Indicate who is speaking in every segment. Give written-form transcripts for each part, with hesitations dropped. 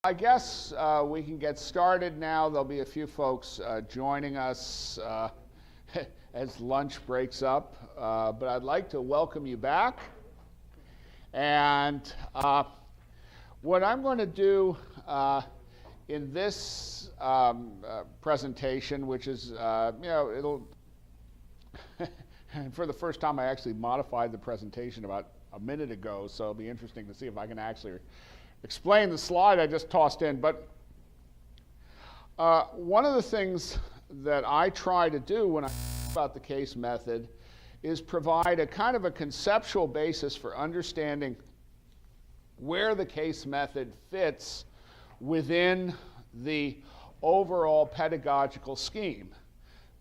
Speaker 1: I guess we can get started now. There'll be a few folks joining us as lunch breaks up, but I'd like to welcome you back. And what I'm going to do in this presentation, which is, it'll, for the first time I actually modified the presentation about a minute ago, so it'll be interesting to see if I can actually explain the slide I just tossed in. But one of the things that I try to do when I talk about the case method is provide a kind of a conceptual basis for understanding where the case method fits within the overall pedagogical scheme.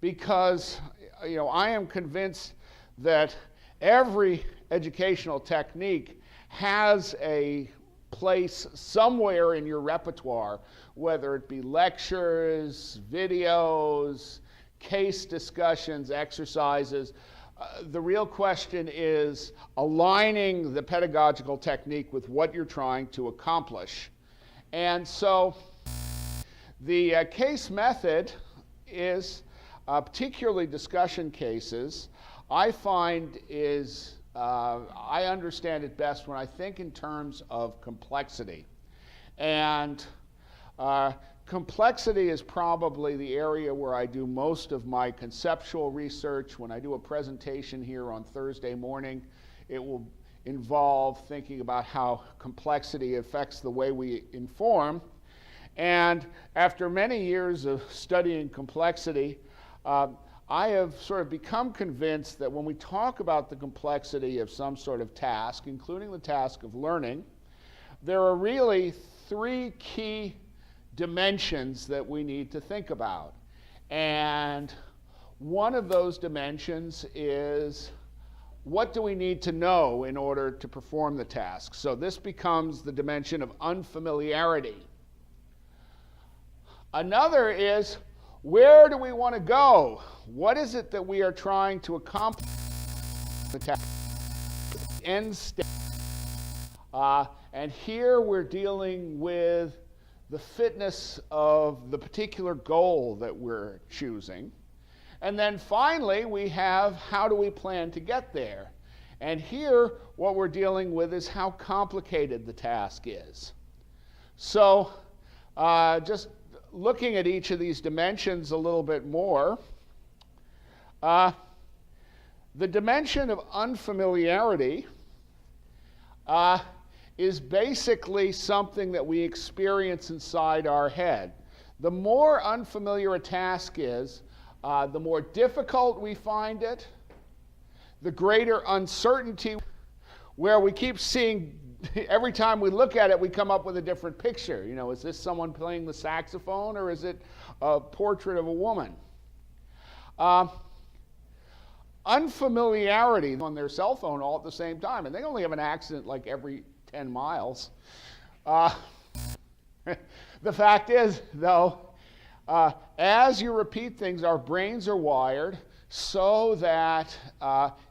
Speaker 1: Because I am convinced that every educational technique has a place somewhere in your repertoire, whether it be lectures, videos, case discussions, exercises. The real question is aligning the pedagogical technique with what you're trying to accomplish. And so the case method is, particularly discussion cases, I find is I understand it best when I think in terms of complexity. And complexity is probably the area where I do most of my conceptual research. When I do a presentation here on Thursday morning, it will involve thinking about how complexity affects the way we inform. And after many years of studying complexity, I have sort of become convinced that when we talk about the complexity of some sort of task, including the task of learning, there are really three key dimensions that we need to think about. And one of those dimensions is, what do we need to know in order to perform the task? So this becomes the dimension of unfamiliarity. Another is, where do we want to go? What is it that we are trying to accomplish? The end state. And here we're dealing with the fitness of the particular goal that we're choosing. And then finally, we have how do we plan to get there? And here, what we're dealing with is how complicated the task is. So just looking at each of these dimensions a little bit more, the dimension of unfamiliarity is basically something that we experience inside our head. The more unfamiliar a task is, the more difficult we find it, the greater uncertainty, where we keep seeing, every time we look at it, we come up with a different picture. Is this someone playing the saxophone, or is it a portrait of a woman? Unfamiliarity on their cell phone all at the same time, and they only have an accident like every 10 miles. The fact is, though, as you repeat things, our brains are wired so that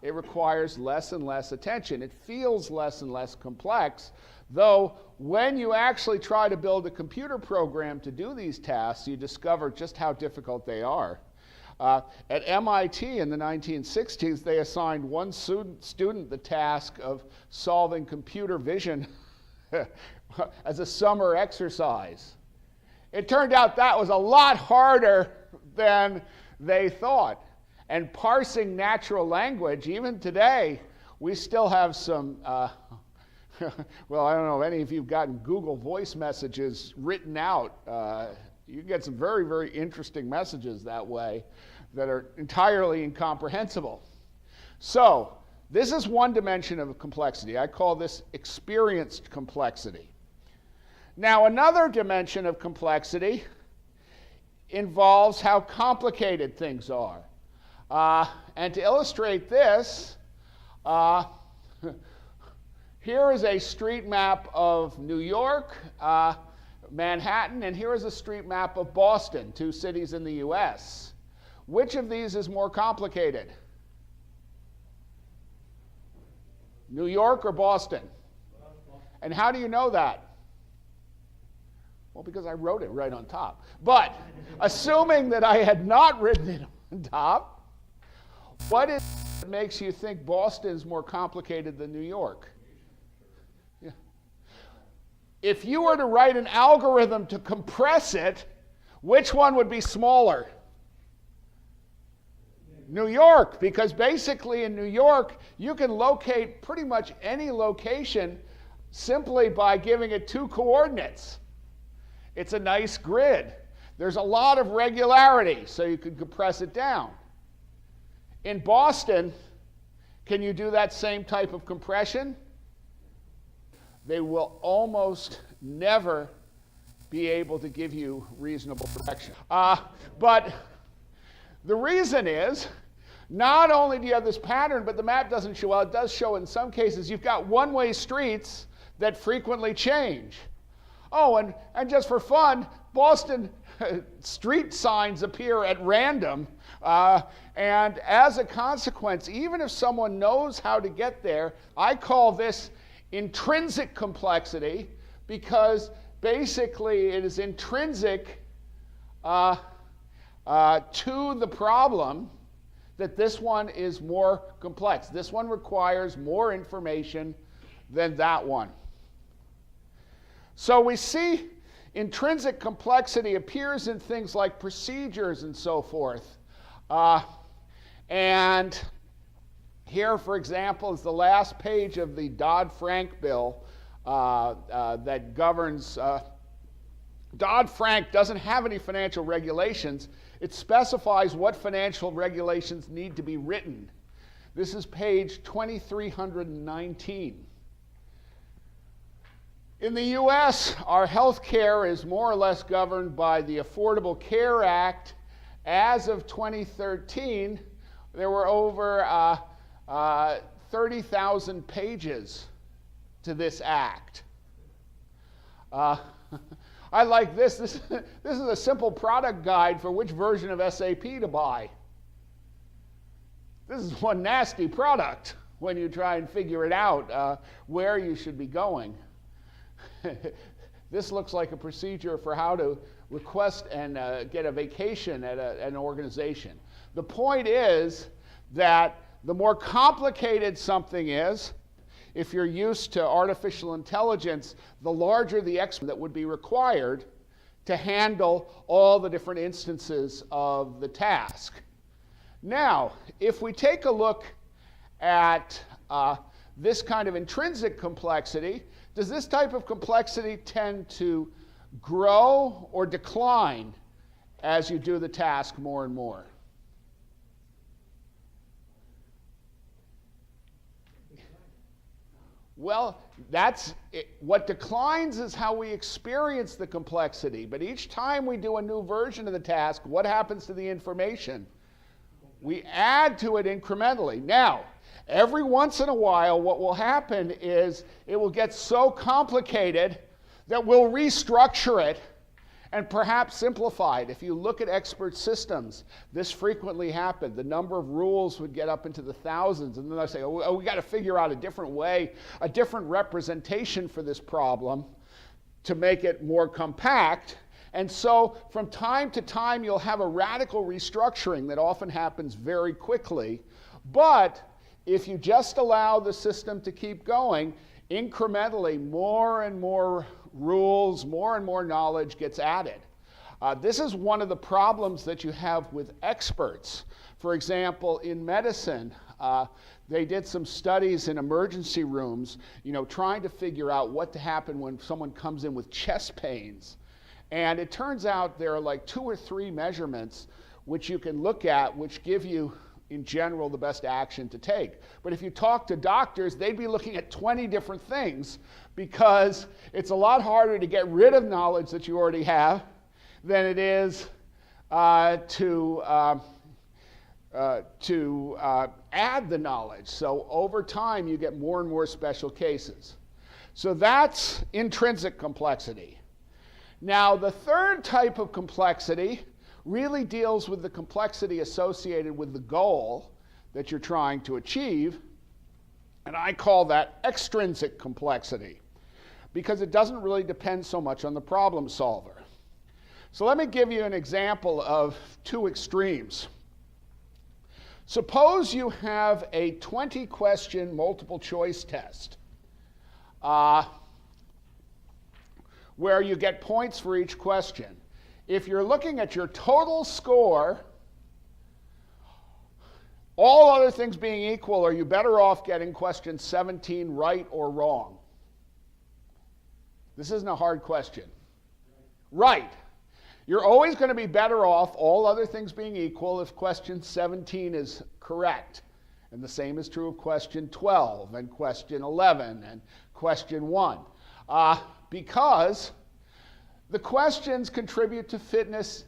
Speaker 1: it requires less and less attention. It feels less and less complex, though when you actually try to build a computer program to do these tasks, you discover just how difficult they are. At MIT in the 1960s, they assigned one student the task of solving computer vision as a summer exercise. It turned out that was a lot harder than they thought. And parsing natural language, even today, we still have some, well, I don't know if any of you have gotten Google voice messages written out. You can get some very, very interesting messages that way that are entirely incomprehensible. So this is one dimension of complexity. I call this experienced complexity. Now, another dimension of complexity involves how complicated things are. And to illustrate this, here is a street map of New York, Manhattan, and here is a street map of Boston, two cities in the US. Which of these is more complicated? New York or Boston? And how do you know that? Well, because I wrote it right on top. But assuming that I had not written it on top, what is it that makes you think Boston is more complicated than New York? Yeah. If you were to write an algorithm to compress it, which one would be smaller? New York, because basically in New York, you can locate pretty much any location simply by giving it 2 coordinates. It's a nice grid. There's a lot of regularity, so you could compress it down. In Boston, can you do that same type of compression? They will almost never be able to give you reasonable protection. But the reason is, not only do you have this pattern, but the map doesn't show, well, it does show in some cases, you've got one-way streets that frequently change. Oh, and just for fun, Boston street signs appear at random, and as a consequence, even if someone knows how to get there, I call this intrinsic complexity, because basically it is intrinsic to the problem that this one is more complex. This one requires more information than that one. So we see intrinsic complexity appears in things like procedures and so forth. And here, for example, is the last page of the Dodd-Frank bill that governs. Dodd-Frank doesn't have any financial regulations. It specifies what financial regulations need to be written. This is page 2319. In the US, our health care is more or less governed by the Affordable Care Act. As of 2013, there were over 30,000 pages to this act. I like this. This is a simple product guide for which version of SAP to buy. This is one nasty product when you try and figure it out where you should be going. This looks like a procedure for how to request and get a vacation at an organization. The point is that the more complicated something is, if you're used to artificial intelligence, the larger the expert that would be required to handle all the different instances of the task. Now, if we take a look at this kind of intrinsic complexity, does this type of complexity tend to grow or decline as you do the task more and more? Well, that's it. What declines is how we experience the complexity. But each time we do a new version of the task, what happens to the information? We add to it incrementally. Now, every once in a while, what will happen is it will get so complicated that we'll restructure it and perhaps simplify it. If you look at expert systems, this frequently happened. The number of rules would get up into the thousands, and then they'll say, oh, we got to figure out a different way, a different representation for this problem to make it more compact. And so from time to time, you'll have a radical restructuring that often happens very quickly. But if you just allow the system to keep going, incrementally, more and more rules, more and more knowledge gets added. This is one of the problems that you have with experts. For example, in medicine, they did some studies in emergency rooms, trying to figure out what to happen when someone comes in with chest pains. And it turns out there are like 2 or 3 measurements which you can look at which give you, in general, the best action to take. But if you talk to doctors, they'd be looking at 20 different things, because it's a lot harder to get rid of knowledge that you already have than it is to add the knowledge. So over time, you get more and more special cases. So that's intrinsic complexity. Now, the third type of complexity really deals with the complexity associated with the goal that you're trying to achieve, and I call that extrinsic complexity. because it doesn't really depend so much on the problem solver. So let me give you an example of two extremes. Suppose you have a 20-question multiple choice test where you get points for each question. If you're looking at your total score, all other things being equal, are you better off getting question 17 right or wrong? This isn't a hard question. Right. You're always going to be better off, all other things being equal, if question 17 is correct. And the same is true of question 12 and question 11 and question 1. Because the questions contribute to fitness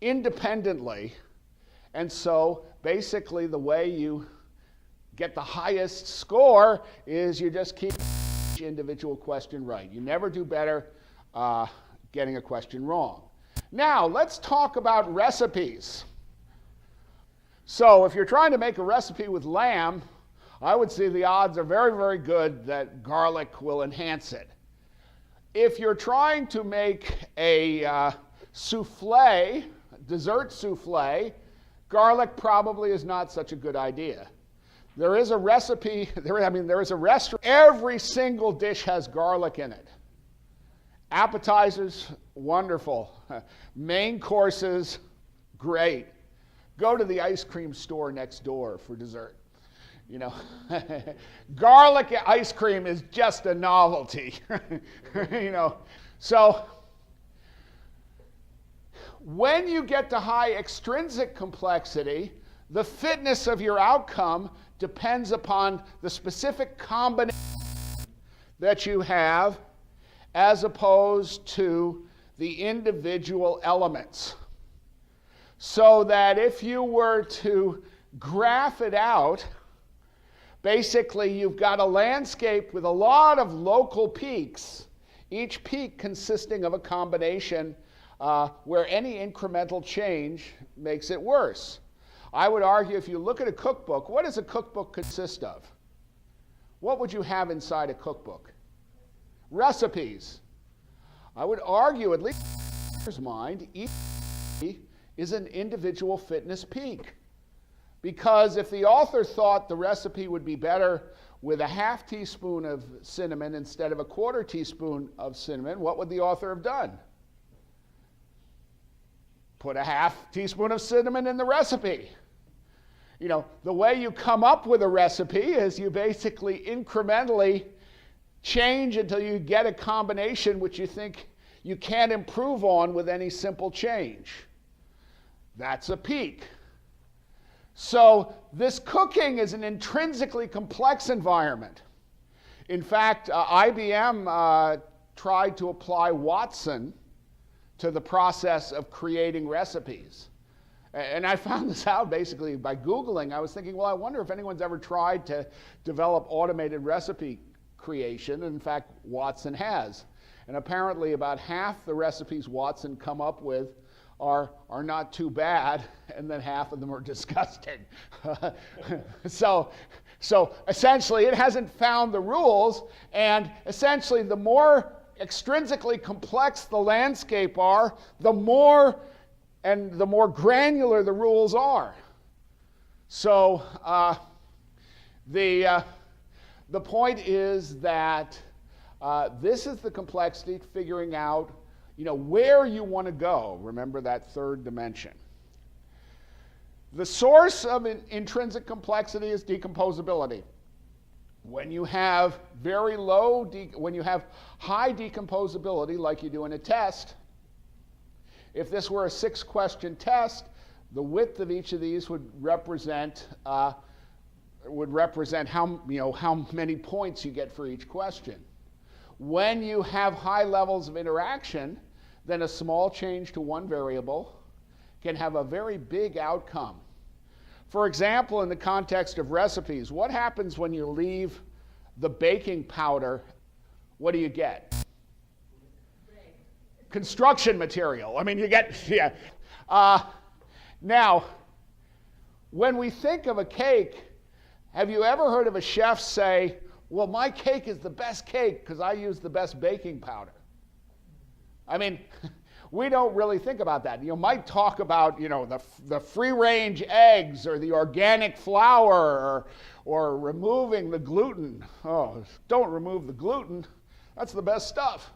Speaker 1: independently. And so basically the way you get the highest score is you just keep each individual question right. You never do better getting a question wrong. Now, let's talk about recipes. So if you're trying to make a recipe with lamb, I would say the odds are very, very good that garlic will enhance it. If you're trying to make a souffle, dessert souffle, garlic probably is not such a good idea. There is a recipe, there is a restaurant, every single dish has garlic in it. Appetizers, wonderful. Main courses, great. Go to the ice cream store next door for dessert. You know, garlic ice cream is just a novelty. You know, so when you get to high extrinsic complexity, the fitness of your outcome depends upon the specific combination that you have as opposed to the individual elements. So that if you were to graph it out, basically you've got a landscape with a lot of local peaks, each peak consisting of a combination where any incremental change makes it worse. I would argue if you look at a cookbook, what does a cookbook consist of? What would you have inside a cookbook? Recipes. I would argue, at least in my mind, each is an individual fitness peak. Because if the author thought the recipe would be better with a half teaspoon of cinnamon instead of a quarter teaspoon of cinnamon, what would the author have done? Put a half teaspoon of cinnamon in the recipe. You know, the way you come up with a recipe is you basically incrementally change until you get a combination which you think you can't improve on with any simple change. That's a peak. So this cooking is an intrinsically complex environment. In fact, IBM tried to apply Watson to the process of creating recipes. And I found this out basically by Googling. I was thinking, well, I wonder if anyone's ever tried to develop automated recipe creation. And in fact, Watson has. And apparently about half the recipes Watson come up with are not too bad, and then half of them are disgusting. So essentially it hasn't found the rules, and essentially the more extrinsically complex the landscape are, the more granular the rules are. So the point is that this is the complexity, figuring out where you want to go. Remember that third dimension. The source of intrinsic complexity is decomposability. When you have when you have high decomposability, like you do in a test, if this were a 6-question test, the width of each of these would represent how many points you get for each question. When you have high levels of interaction, then a small change to one variable can have a very big outcome. For example, in the context of recipes, what happens when you leave the baking powder? What do you get? Construction material. I mean, you get, yeah. Now, when we think of a cake, have you ever heard of a chef say, well, my cake is the best cake because I use the best baking powder. I mean, we don't really think about that. You might talk about, the free-range eggs or the organic flour or removing the gluten. Oh, don't remove the gluten. That's the best stuff.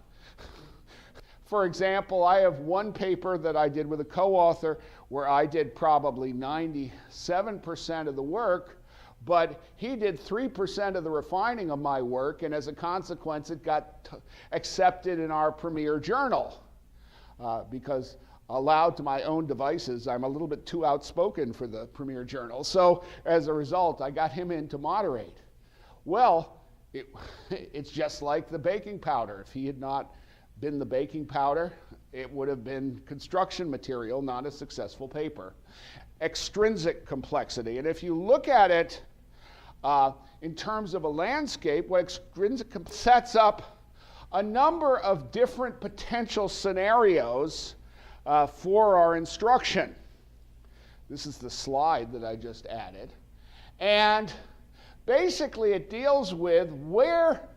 Speaker 1: For example, I have one paper that I did with a co-author where I did probably 97% of the work, but he did 3% of the refining of my work, and as a consequence, it got accepted in our premier journal. Because allowed to my own devices, I'm a little bit too outspoken for the premier journal. So as a result, I got him in to moderate. Well, it's just like the baking powder. If he had not been the baking powder, it would have been construction material, not a successful paper. Extrinsic complexity. And if you look at it in terms of a landscape, what extrinsic sets up a number of different potential scenarios for our instruction. This is the slide that I just added. And basically it deals with where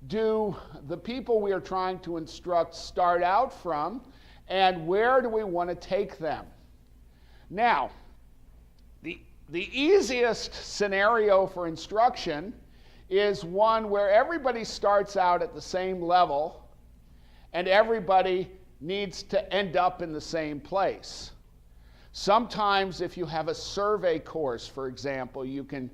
Speaker 1: do the people we are trying to instruct start out from, and where do we want to take them? Now, the easiest scenario for instruction is one where everybody starts out at the same level and everybody needs to end up in the same place. Sometimes if you have a survey course, for example, you can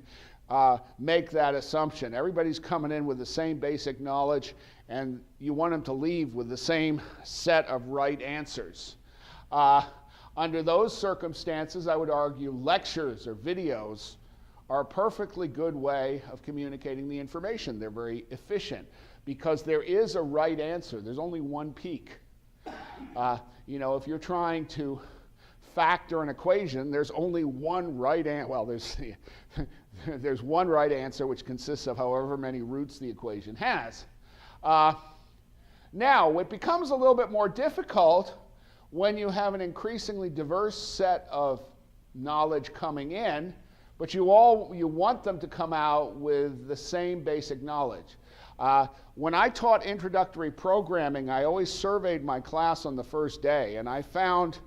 Speaker 1: make that assumption. Everybody's coming in with the same basic knowledge and you want them to leave with the same set of right answers. Under those circumstances, I would argue lectures or videos are a perfectly good way of communicating the information. They're very efficient because there is a right answer. There's only one peak. If you're trying to factor an equation, there's only one right answer. Well, there's one right answer which consists of however many roots the equation has. Now, it becomes a little bit more difficult when you have an increasingly diverse set of knowledge coming in, but you want them to come out with the same basic knowledge. When I taught introductory programming, I always surveyed my class on the first day, and I found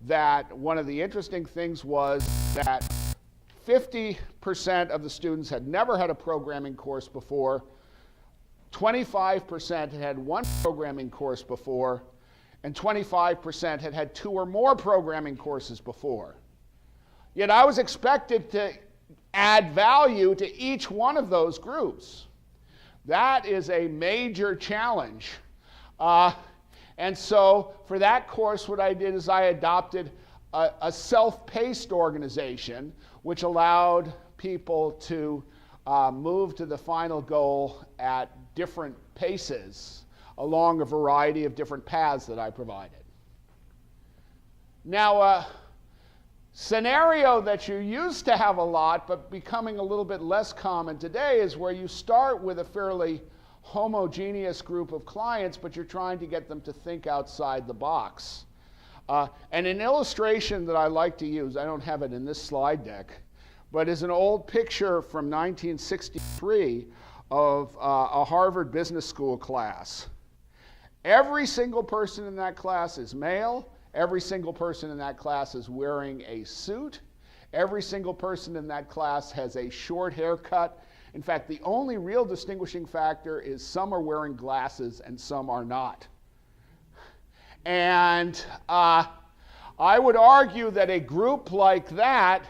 Speaker 1: that one of the interesting things was that 50% of the students had never had a programming course before, 25% had had one programming course before, and 25% had had 2 or more programming courses before. Yet I was expected to add value to each one of those groups. That is a major challenge. And so for that course, what I did is I adopted a self-paced organization, which allowed people to move to the final goal at different paces along a variety of different paths that I provided. Now, scenario that you used to have a lot, but becoming a little bit less common today, is where you start with a fairly homogeneous group of clients, but you're trying to get them to think outside the box. And an illustration that I like to use, I don't have it in this slide deck, but is an old picture from 1963 of a Harvard Business School class. Every single person in that class is male. Every single person in that class is wearing a suit. Every single person in that class has a short haircut. In fact, the only real distinguishing factor is some are wearing glasses and some are not. And I would argue that a group like that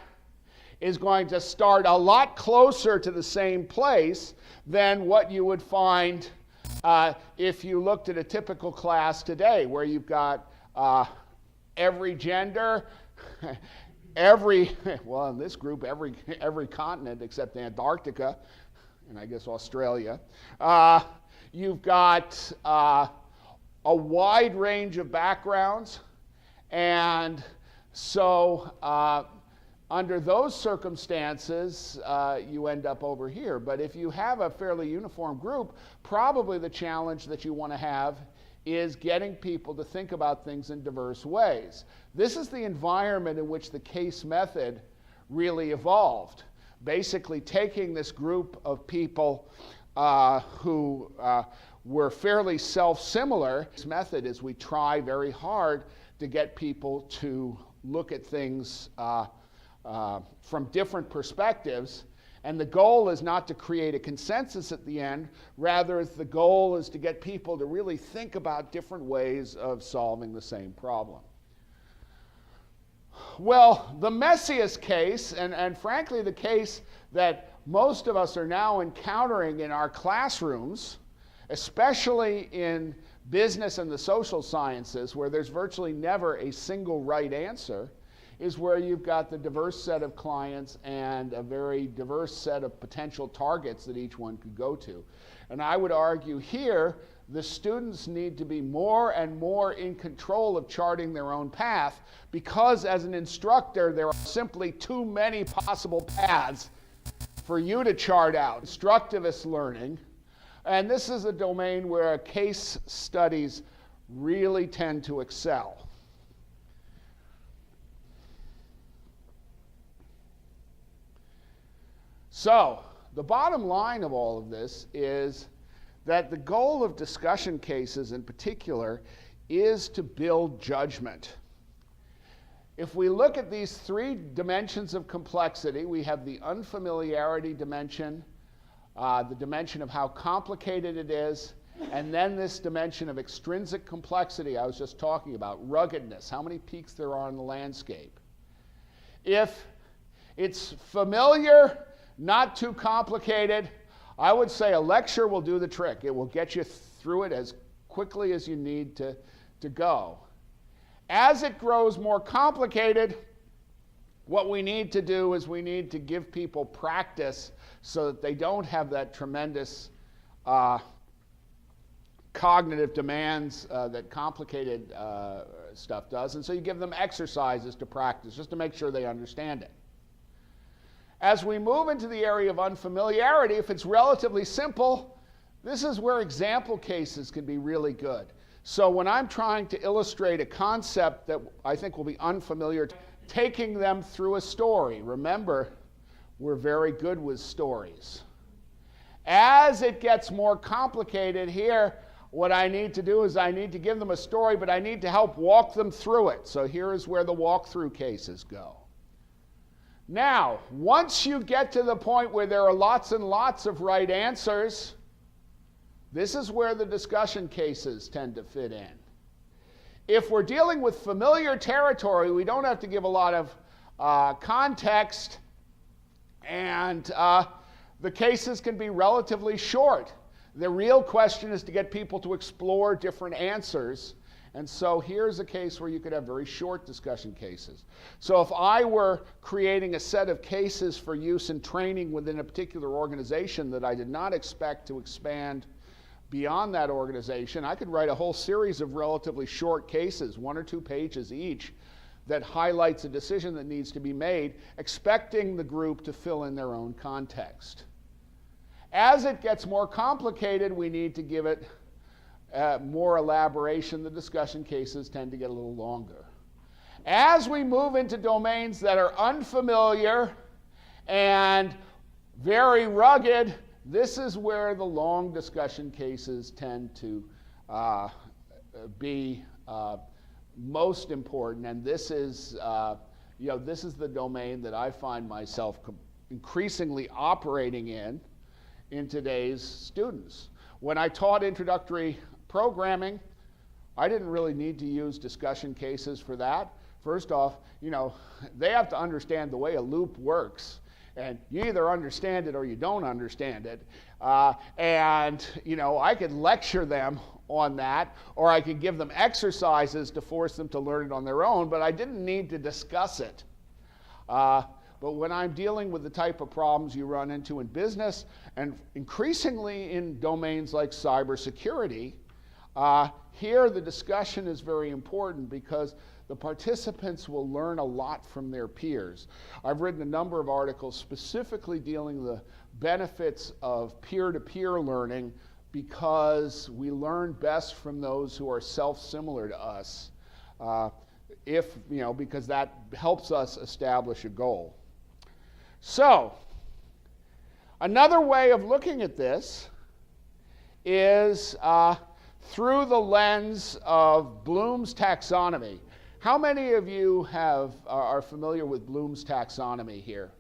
Speaker 1: is going to start a lot closer to the same place than what you would find if you looked at a typical class today, where you've got every gender, well, in this group, every continent except Antarctica, and I guess Australia. You've got a wide range of backgrounds, and so under those circumstances, you end up over here. But if you have a fairly uniform group, probably the challenge that you want to have is getting people to think about things in diverse ways. This is the environment in which the case method really evolved. Basically taking this group of people who were fairly self-similar. This method is we try very hard to get people to look at things from different perspectives. And the goal is not to create a consensus at the end. Rather, the goal is to get people to really think about different ways of solving the same problem. Well, the messiest case, and frankly the case that most of us are now encountering in our classrooms, especially in business and the social sciences, where there's virtually never a single right answer, is where you've got the diverse set of clients and a very diverse set of potential targets that each one could go to. And I would argue here, the students need to be more and more in control of charting their own path, because as an instructor, there are simply too many possible paths for you to chart out. Constructivist learning, and this is a domain where case studies really tend to excel. So, the bottom line of all of this is that the goal of discussion cases in particular is to build judgment. If we look at these three dimensions of complexity, we have the unfamiliarity dimension, the dimension of how complicated it is, and then this dimension of extrinsic complexity I was just talking about, ruggedness, how many peaks there are in the landscape. If it's familiar, not too complicated, I would say a lecture will do the trick. It will get you through it as quickly as you need to go. As it grows more complicated, what we need to do is we need to give people practice so that they don't have that tremendous cognitive demands that complicated stuff does. And so you give them exercises to practice just to make sure they understand it. As we move into the area of unfamiliarity, if it's relatively simple, this is where example cases can be really good. So when I'm trying to illustrate a concept that I think will be unfamiliar, taking them through a story. Remember, we're very good with stories. As it gets more complicated here, what I need to do is I need to give them a story, but I need to help walk them through it. So here is where the walkthrough cases go. Now, once you get to the point where there are lots and lots of right answers, this is where the discussion cases tend to fit in. If we're dealing with familiar territory, we don't have to give a lot of context, and the cases can be relatively short. The real question is to get people to explore different answers. And so here's a case where you could have very short discussion cases. So if I were creating a set of cases for use in training within a particular organization that I did not expect to expand beyond that organization, I could write a whole series of relatively short cases, 1 or 2 pages each, that highlights a decision that needs to be made, expecting the group to fill in their own context. As it gets more complicated, we need to give it more elaboration. The discussion cases tend to get a little longer. As we move into domains that are unfamiliar and very rugged, this is where the long discussion cases tend to be most important. And this is, this is the domain that I find myself increasingly operating in today's students. When I taught introductory programming, I didn't really need to use discussion cases for that. First off, they have to understand the way a loop works. And you either understand it or you don't understand it. I could lecture them on that, or I could give them exercises to force them to learn it on their own, but I didn't need to discuss it. But when I'm dealing with the type of problems you run into in business, and increasingly in domains like cybersecurity, here the discussion is very important because the participants will learn a lot from their peers. I've written a number of articles specifically dealing with the benefits of peer-to-peer learning because we learn best from those who are self-similar to us, because that helps us establish a goal. So, another way of looking at this is through the lens of Bloom's taxonomy. How many of you are familiar with Bloom's taxonomy here?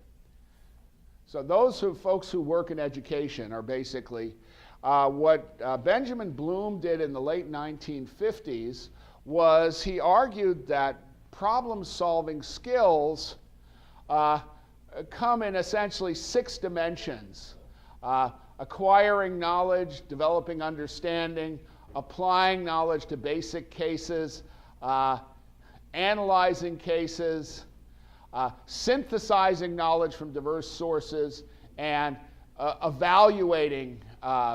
Speaker 1: So those folks who work in education are basically what Benjamin Bloom did in the late 1950s was he argued that problem-solving skills come in essentially 6 dimensions. Acquiring knowledge, developing understanding, applying knowledge to basic cases, analyzing cases, synthesizing knowledge from diverse sources, and evaluating,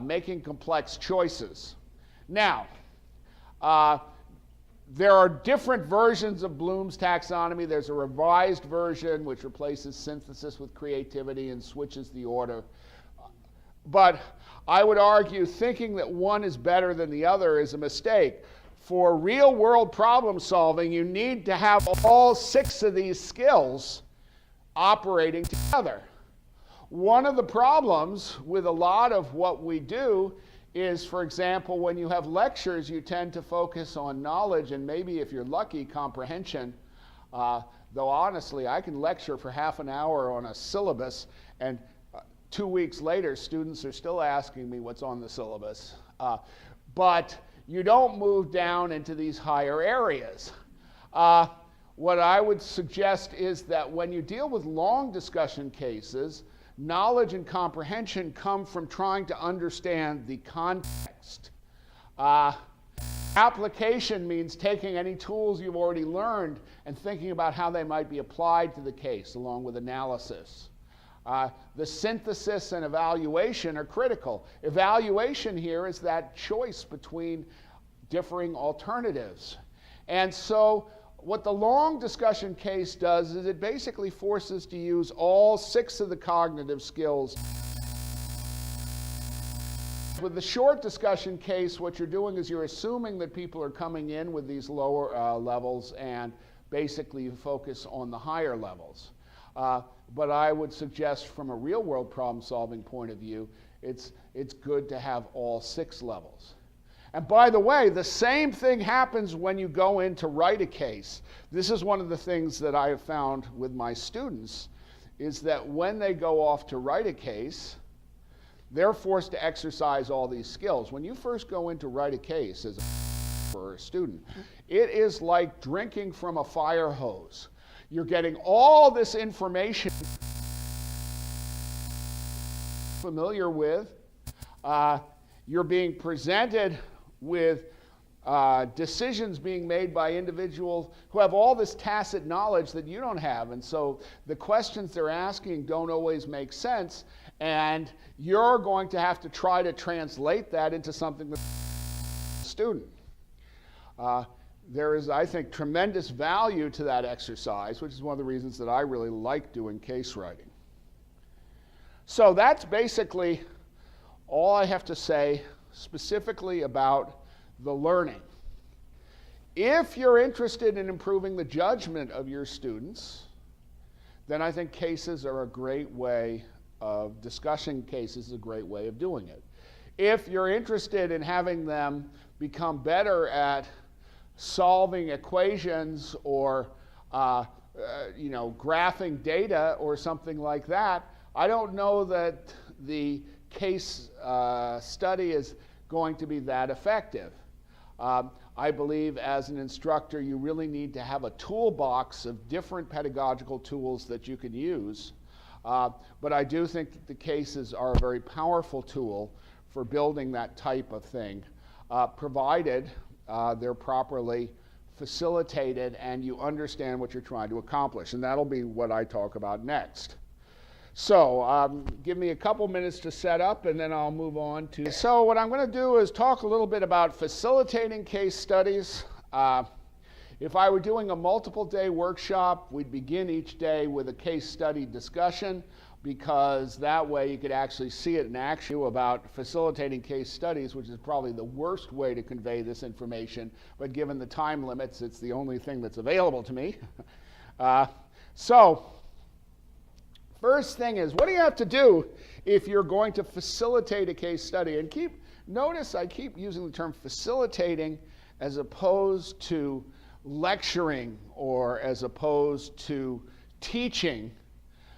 Speaker 1: making complex choices. Now, there are different versions of Bloom's taxonomy. There's a revised version which replaces synthesis with creativity and switches the order. But I would argue thinking that one is better than the other is a mistake. For real-world problem solving, you need to have all 6 of these skills operating together. One of the problems with a lot of what we do is, for example, when you have lectures, you tend to focus on knowledge and maybe, if you're lucky, comprehension. Though honestly, I can lecture for half an hour on a syllabus, and 2 weeks later, students are still asking me what's on the syllabus. But you don't move down into these higher areas. What I would suggest is that when you deal with long discussion cases, knowledge and comprehension come from trying to understand the context. Application means taking any tools you've already learned and thinking about how they might be applied to the case, along with analysis. The synthesis and evaluation are critical. Evaluation here is that choice between differing alternatives. And so what the long discussion case does is it basically forces to use all 6 of the cognitive skills. With the short discussion case, what you're doing is you're assuming that people are coming in with these lower levels and basically you focus on the higher levels. But I would suggest from a real-world problem-solving point of view, it's good to have all 6 levels. And by the way, the same thing happens when you go in to write a case. This is one of the things that I have found with my students, is that when they go off to write a case, they're forced to exercise all these skills. When you first go in to write a case for a student, it is like drinking from a fire hose. You're getting all this information familiar with. You're being presented with decisions being made by individuals who have all this tacit knowledge that you don't have. And so the questions they're asking don't always make sense. And you're going to have to try to translate that into something with the student. There is, I think, tremendous value to that exercise, which is one of the reasons that I really like doing case writing. So that's basically all I have to say specifically about the learning. If you're interested in improving the judgment of your students, then I think cases are a great way of discussing cases, is a great way of doing it. If you're interested in having them become better at solving equations or graphing data or something like that, I don't know that the case study is going to be that effective. I believe as an instructor you really need to have a toolbox of different pedagogical tools that you can use. But I do think that the cases are a very powerful tool for building that type of thing, provided they're properly facilitated and you understand what you're trying to accomplish. And that'll be what I talk about next. So give me a couple minutes to set up and then I'll move on to... So what I'm going to do is talk a little bit about facilitating case studies. If I were doing a multiple day workshop, we'd begin each day with a case study discussion, because that way you could actually see it in action about facilitating case studies, which is probably the worst way to convey this information, but given the time limits, it's the only thing that's available to me. So first thing is, what do you have to do if you're going to facilitate a case study? And keep notice I keep using the term facilitating as opposed to lecturing or as opposed to teaching,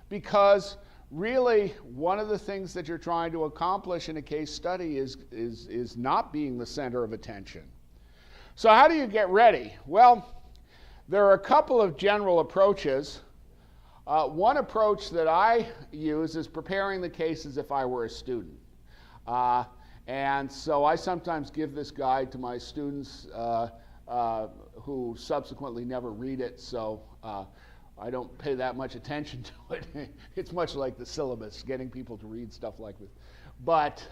Speaker 1: because really one of the things that you're trying to accomplish in a case study is not being the center of attention. So how do you get ready? Well, there are a couple of general approaches. One approach that I use is preparing the case as if I were a student. And so I sometimes give this guide to my students who subsequently never read it, so I don't pay that much attention to it. It's much like the syllabus, getting people to read stuff like this. But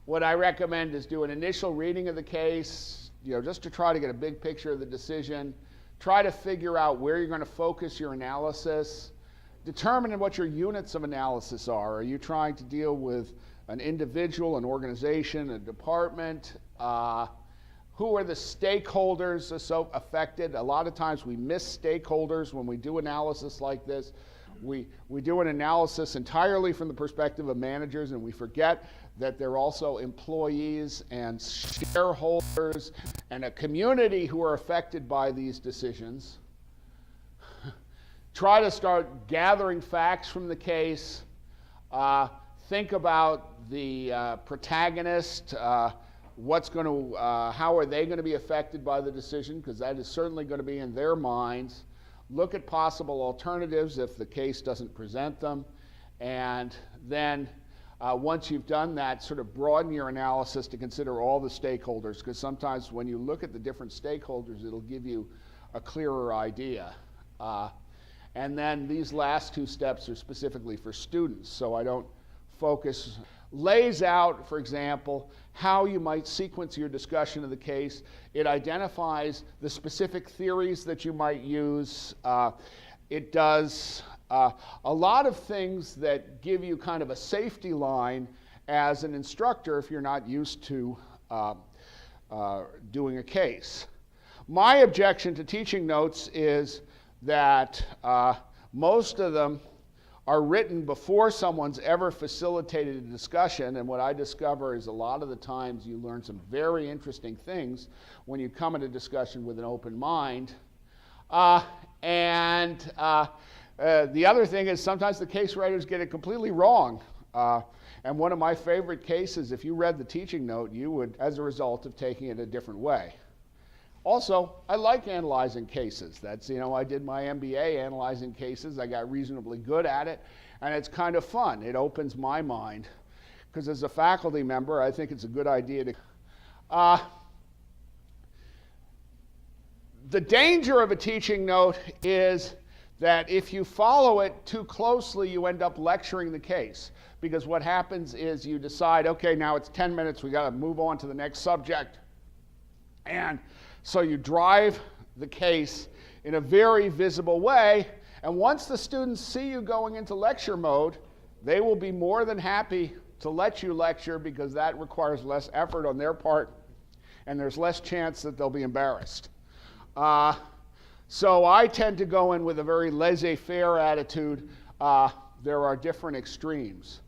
Speaker 1: what I recommend is do an initial reading of the case, just to try to get a big picture of the decision. Try to figure out where you're going to focus your analysis. Determine what your units of analysis are. Are you trying to deal with an individual, an organization, a department? Who are the stakeholders affected? A lot of times we miss stakeholders when we do analysis like this. We do an analysis entirely from the perspective of managers, and we forget that they're also employees and shareholders and a community who are affected by these decisions. Try to start gathering facts from the case. Think about the protagonist. How are they going to be affected by the decision? Because that is certainly going to be in their minds. Look at possible alternatives if the case doesn't present them. And then once you've done that, sort of broaden your analysis to consider all the stakeholders, because sometimes when you look at the different stakeholders, it'll give you a clearer idea. And then these last two steps are specifically for students, so I don't focus. Lays out, for example, how you might sequence your discussion of the case. It identifies the specific theories that you might use. It does a lot of things that give you kind of a safety line as an instructor if you're not used to doing a case. My objection to teaching notes is that most of them are written before someone's ever facilitated a discussion, and what I discover is a lot of the times you learn some very interesting things when you come into discussion with an open mind. The other thing is sometimes the case writers get it completely wrong. And one of my favorite cases, if you read the teaching note, you would, as a result of taking it a different way. Also, I like analyzing cases. That's, I did my MBA analyzing cases. I got reasonably good at it, and it's kind of fun. It opens my mind, because as a faculty member, I think it's a good idea to... The danger of a teaching note is that if you follow it too closely, you end up lecturing the case, because what happens is you decide, okay, now it's 10 minutes, we got to move on to the next subject. And so you drive the case in a very visible way, and once the students see you going into lecture mode, they will be more than happy to let you lecture, because that requires less effort on their part, and there's less chance that they'll be embarrassed. So I tend to go in with a very laissez-faire attitude. There are different extremes.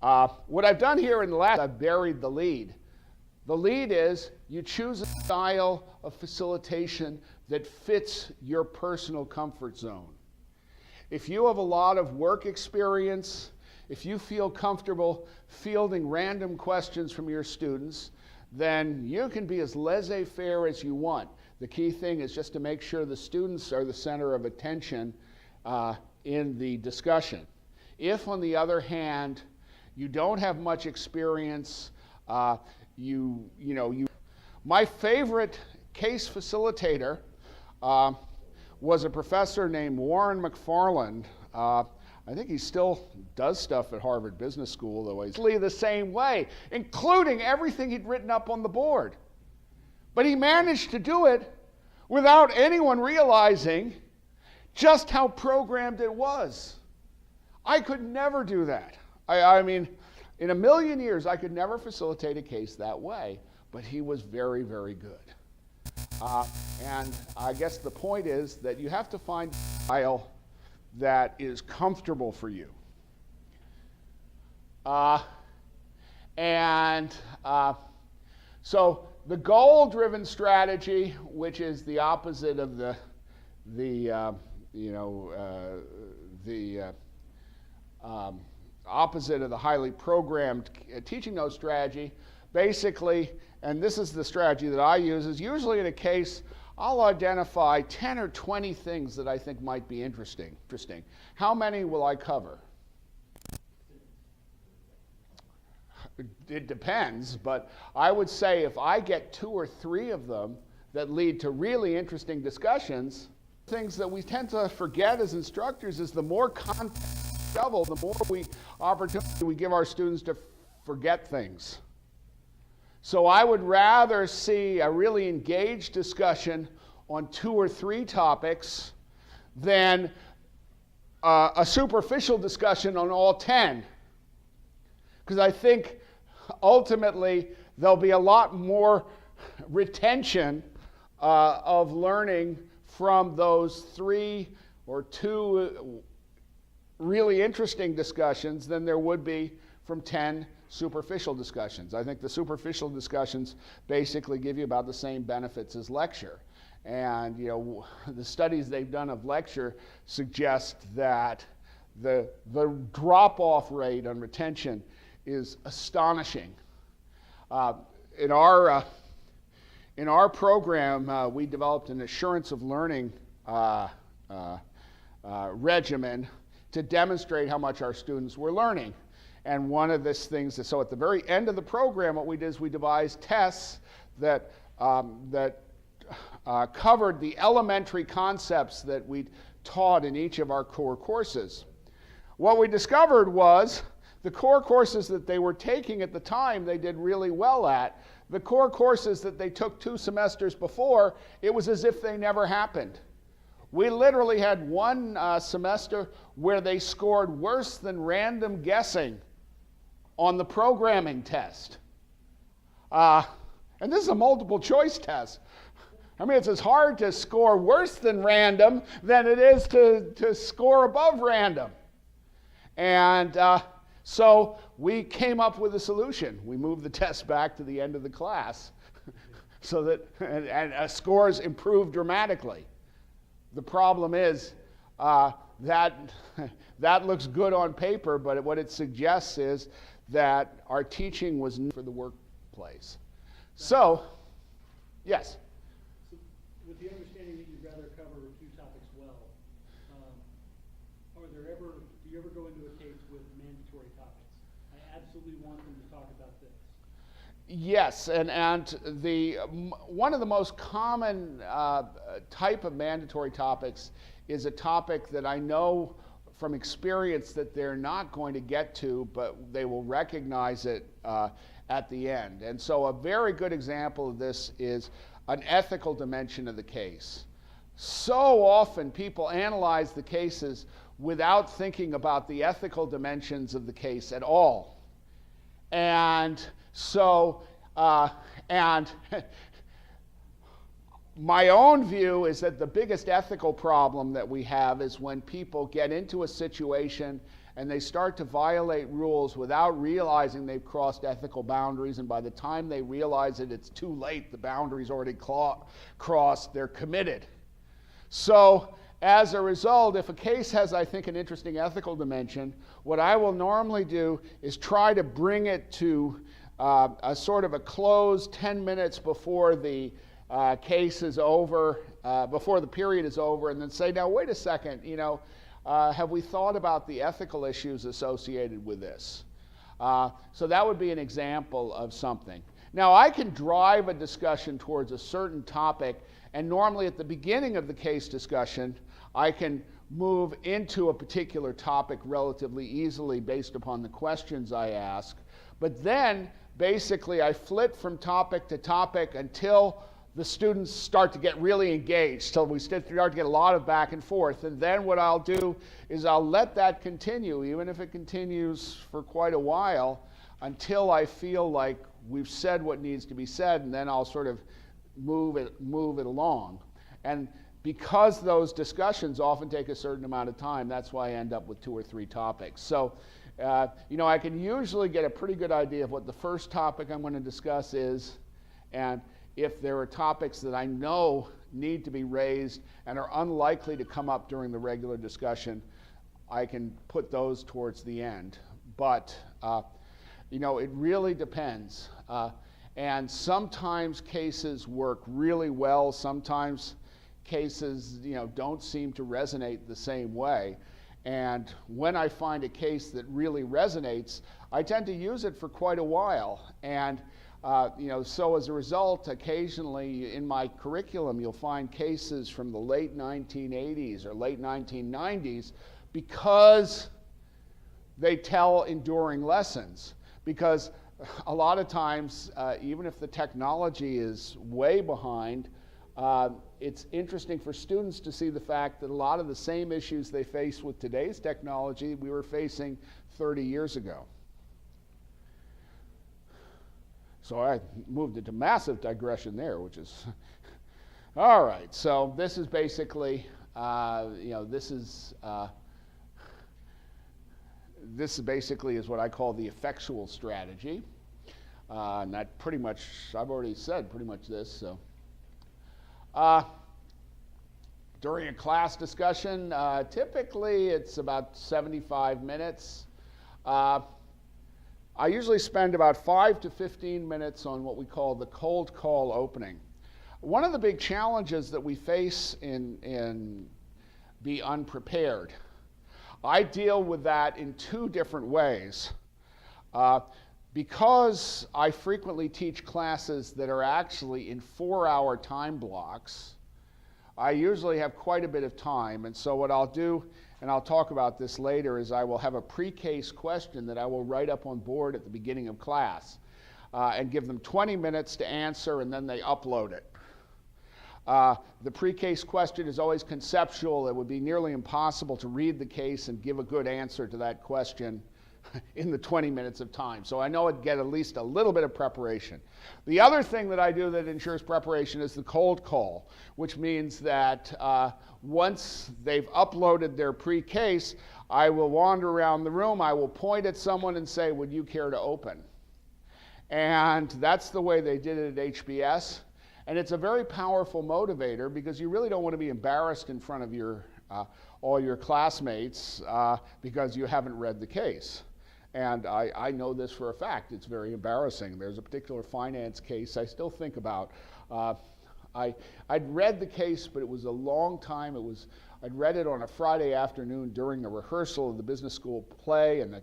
Speaker 1: What I've done here in the last, I've buried the lead. The lead is you choose a style of facilitation that fits your personal comfort zone. If you have a lot of work experience, if you feel comfortable fielding random questions from your students, then you can be as laissez-faire as you want. The key thing is just to make sure the students are the center of attention in the discussion. If, on the other hand, you don't have much experience, my favorite case facilitator was a professor named Warren McFarland. I think he still does stuff at Harvard Business School, though he's the same way, including everything he'd written up on the board. But he managed to do it without anyone realizing just how programmed it was. I could never do that. I mean, in a million years, I could never facilitate a case that way, but he was very, very good. And I guess the point is that you have to find a style that is comfortable for you. And so the goal-driven strategy, which is the opposite of the opposite of the highly programmed teaching note strategy, basically, and this is the strategy that I use, is usually in a case I'll identify 10 or 20 things that I think might be interesting. How many will I cover? It depends, but I would say if I get 2 or 3 of them that lead to really interesting discussions, things that we tend to forget as instructors is the more content we shovel, the more opportunity we give our students to forget things. So I would rather see a really engaged discussion on 2 or 3 topics than a superficial discussion on all 10. Because I think ultimately there'll be a lot more retention of learning from those 3 or 2 really interesting discussions than there would be from 10 superficial discussions. I think the superficial discussions basically give you about the same benefits as lecture. And the studies they've done of lecture suggest that the drop-off rate on retention is astonishing. In our program, we developed an assurance of learning regimen to demonstrate how much our students were learning. And one of these things, so at the very end of the program, what we did is we devised tests that covered the elementary concepts that we taught in each of our core courses. What we discovered was the core courses that they were taking at the time, they did really well at. The core courses that they took 2 semesters before, it was as if they never happened. We literally had one semester where they scored worse than random guessing on the programming test. And this is a multiple choice test. I mean, it's as hard to score worse than random than it is to score above random. And so we came up with a solution. We moved the test back to the end of the class so that and scores improved dramatically. The problem is that looks good on paper, but what it suggests is that our teaching was for the workplace. So, yes?
Speaker 2: So with the understanding that you'd rather cover 2 topics well, do you ever go into a case with mandatory topics? I absolutely want them to talk about this.
Speaker 1: Yes, and one of the most common type of mandatory topics is a topic that I know from experience that they're not going to get to, but they will recognize it at the end. And so a very good example of this is an ethical dimension of the case. So often people analyze the cases without thinking about the ethical dimensions of the case at all. And so, my own view is that the biggest ethical problem that we have is when people get into a situation and they start to violate rules without realizing they've crossed ethical boundaries, and by the time they realize it, it's too late. The boundary's already crossed. They're committed. So as a result, if a case has, I think, an interesting ethical dimension, what I will normally do is try to bring it to a sort of a close 10 minutes before the case is over, before the period is over, and then say, now wait a second, have we thought about the ethical issues associated with this? So that would be an example of something. Now I can drive a discussion towards a certain topic, and normally at the beginning of the case discussion, I can move into a particular topic relatively easily based upon the questions I ask. But then basically I flip from topic to topic until the students start to get really engaged, till we start to get a lot of back and forth. And then what I'll do is I'll let that continue, even if it continues for quite a while, until I feel like we've said what needs to be said, and then I'll sort of move it along. And because those discussions often take a certain amount of time, that's why I end up with 2 or 3 topics. So I can usually get a pretty good idea of what the first topic I'm going to discuss is, and if there are topics that I know need to be raised and are unlikely to come up during the regular discussion, I can put those towards the end. But, it really depends. And sometimes cases work really well. Sometimes cases, don't seem to resonate the same way. And when I find a case that really resonates, I tend to use it for quite a while. And so as a result, occasionally in my curriculum, you'll find cases from the late 1980s or late 1990s because they tell enduring lessons. Because a lot of times, even if the technology is way behind, it's interesting for students to see the fact that a lot of the same issues they face with today's technology we were facing 30 years ago. So I moved into massive digression there, which is all right. So this is basically, this basically is what I call the effectual strategy. And that pretty much, I've already said pretty much this. So during a class discussion, typically it's about 75 minutes. I usually spend about 5 to 15 minutes on what we call the cold call opening. One of the big challenges that we face in Be Unprepared, I deal with that in two different ways. Because I frequently teach classes that are actually in 4-hour time blocks, I usually have quite a bit of time. And so what I'll do, and I'll talk about this later, is I will have a pre-case question that I will write up on board at the beginning of class and give them 20 minutes to answer, and then they upload it. The pre-case question is always conceptual. It would be nearly impossible to read the case and give a good answer to that question in the 20 minutes of time. So I know I'd get at least a little bit of preparation. The other thing that I do that ensures preparation is the cold call, which means that once they've uploaded their pre-case, I will wander around the room, I will point at someone and say, would you care to open? And that's the way they did it at HBS. And it's a very powerful motivator because you really don't want to be embarrassed in front of all your classmates because you haven't read the case. And I know this for a fact. It's very embarrassing. There's a particular finance case I still think about. I'd read the case, but it was a long time. I'd read it on a Friday afternoon during a rehearsal of the business school play, and the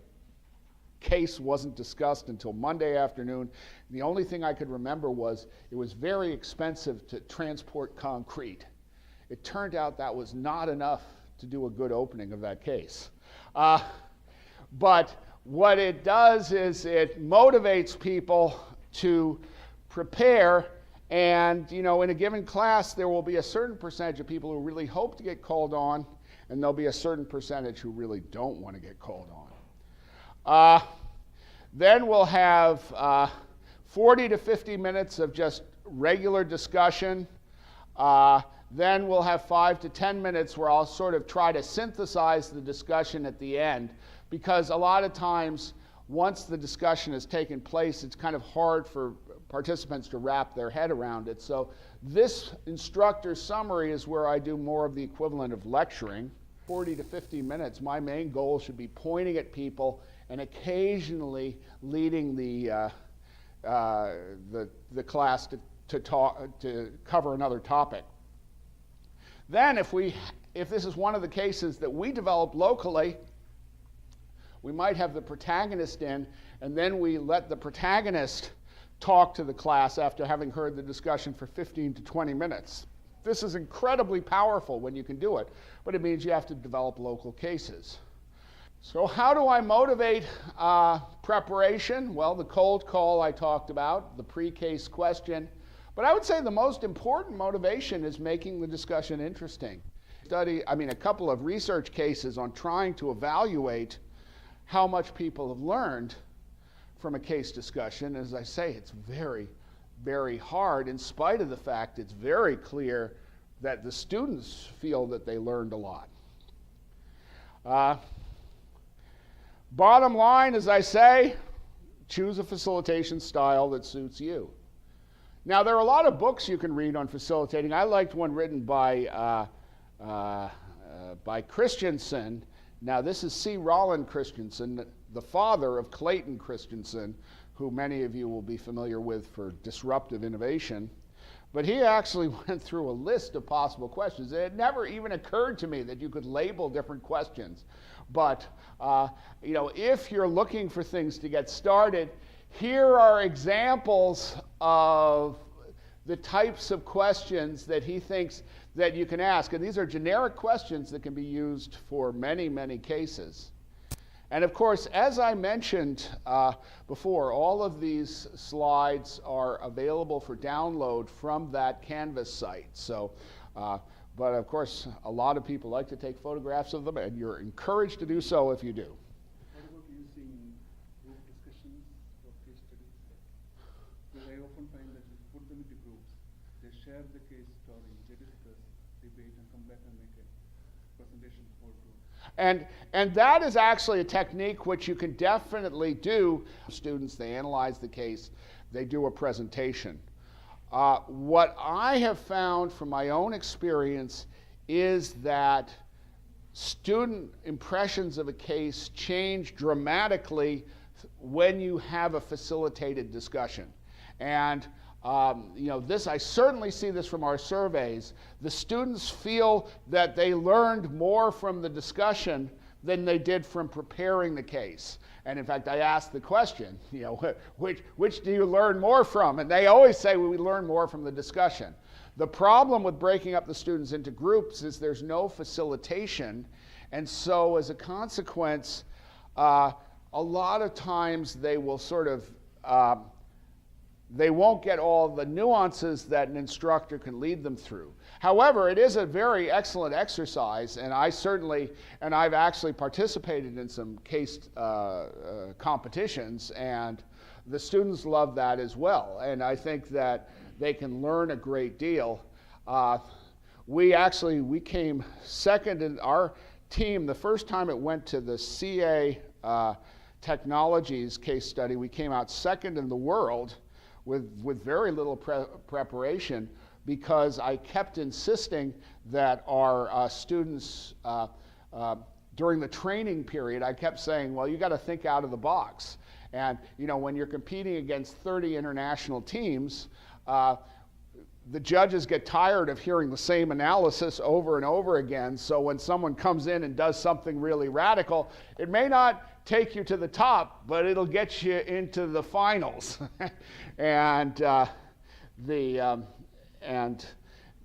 Speaker 1: case wasn't discussed until Monday afternoon. The only thing I could remember was it was very expensive to transport concrete. It turned out that was not enough to do a good opening of that case. But what it does is it motivates people to prepare, and in a given class there will be a certain percentage of people who really hope to get called on, and there'll be a certain percentage who really don't want to get called on. Then we'll have 40 to 50 minutes of just regular discussion. Then we'll have 5 to 10 minutes where I'll sort of try to synthesize the discussion at the end, because a lot of times once the discussion has taken place, it's kind of hard for participants to wrap their head around it. So this instructor summary is where I do more of the equivalent of lecturing. 40 to 50 minutes, my main goal should be pointing at people and occasionally leading the class to cover another topic. Then if this is one of the cases that we develop locally, we might have the protagonist in, and then we let the protagonist talk to the class after having heard the discussion for 15 to 20 minutes. This is incredibly powerful when you can do it, but it means you have to develop local cases. So how do I motivate preparation? Well, the cold call I talked about, the pre-case question, but I would say the most important motivation is making the discussion interesting. A couple of research cases on trying to evaluate how much people have learned from a case discussion. As I say, it's very, very hard, in spite of the fact it's very clear that the students feel that they learned a lot. Bottom line, as I say, choose a facilitation style that suits you. Now, there are a lot of books you can read on facilitating. I liked one written by Christensen. Now, this is C. Rollin Christensen, the father of Clayton Christensen, who many of you will be familiar with for disruptive innovation. But he actually went through a list of possible questions. It never even occurred to me that you could label different questions. But if you're looking for things to get started, here are examples of the types of questions that he thinks that you can ask. And these are generic questions that can be used for many, many cases. And of course, as I mentioned before, all of these slides are available for download from that Canvas site. So, but of course, a lot of people like to take photographs of them, and you're encouraged to do so if you do.
Speaker 3: What about using group discussions for case studies? Because I often find that you put them into groups, they share the case story, they discuss, debate, and come back and make a presentation for group.
Speaker 1: And that is actually a technique which you can definitely do. Students, they analyze the case, they do a presentation. What I have found from my own experience is that student impressions of a case change dramatically when you have a facilitated discussion. And I certainly see this from our surveys. The students feel that they learned more from the discussion than they did from preparing the case. And in fact, I asked the question, which do you learn more from? And they always say, well, we learn more from the discussion. The problem with breaking up the students into groups is there's no facilitation. And so as a consequence, a lot of times they will sort of, they won't get all the nuances that an instructor can lead them through. However, it is a very excellent exercise, and I've actually participated in some case competitions, and the students love that as well. And I think that they can learn a great deal. We came second in our team. The first time it went to the CA Technologies case study, we came out second in the world with very little preparation, because I kept insisting that our students, during the training period, I kept saying, well, you got to think out of the box. And when you're competing against 30 international teams, the judges get tired of hearing the same analysis over and over again. So when someone comes in and does something really radical, it may not take you to the top, but it'll get you into the finals. And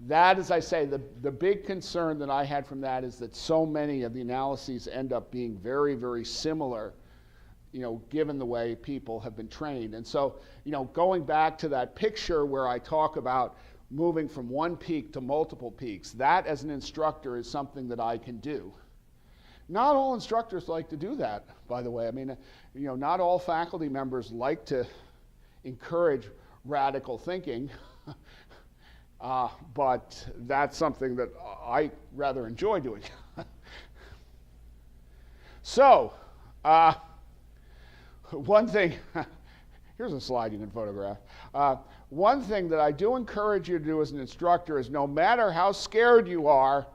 Speaker 1: that, as I say, the big concern that I had from that is that so many of the analyses end up being very, very similar, given the way people have been trained. And so, going back to that picture where I talk about moving from one peak to multiple peaks, that as an instructor is something that I can do. Not all instructors like to do that, by the way. I mean, not all faculty members like to encourage radical thinking, but that's something that I rather enjoy doing. So, one thing, here's a slide you can photograph. One thing that I do encourage you to do as an instructor is, no matter how scared you are,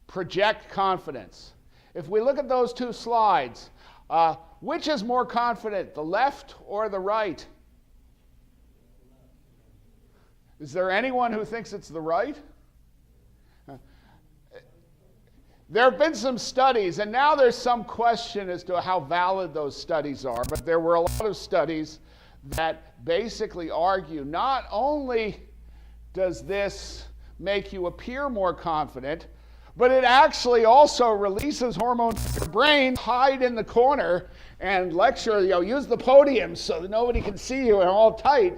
Speaker 1: project confidence. If we look at those two slides, which is more confident, the left or the right? Is there anyone who thinks it's the right? There have been some studies, and now there's some question as to how valid those studies are, but there were a lot of studies that basically argue not only does this make you appear more confident, but it actually also releases hormones in your brain, hide in the corner and lecture, use the podium so that nobody can see you and all tight.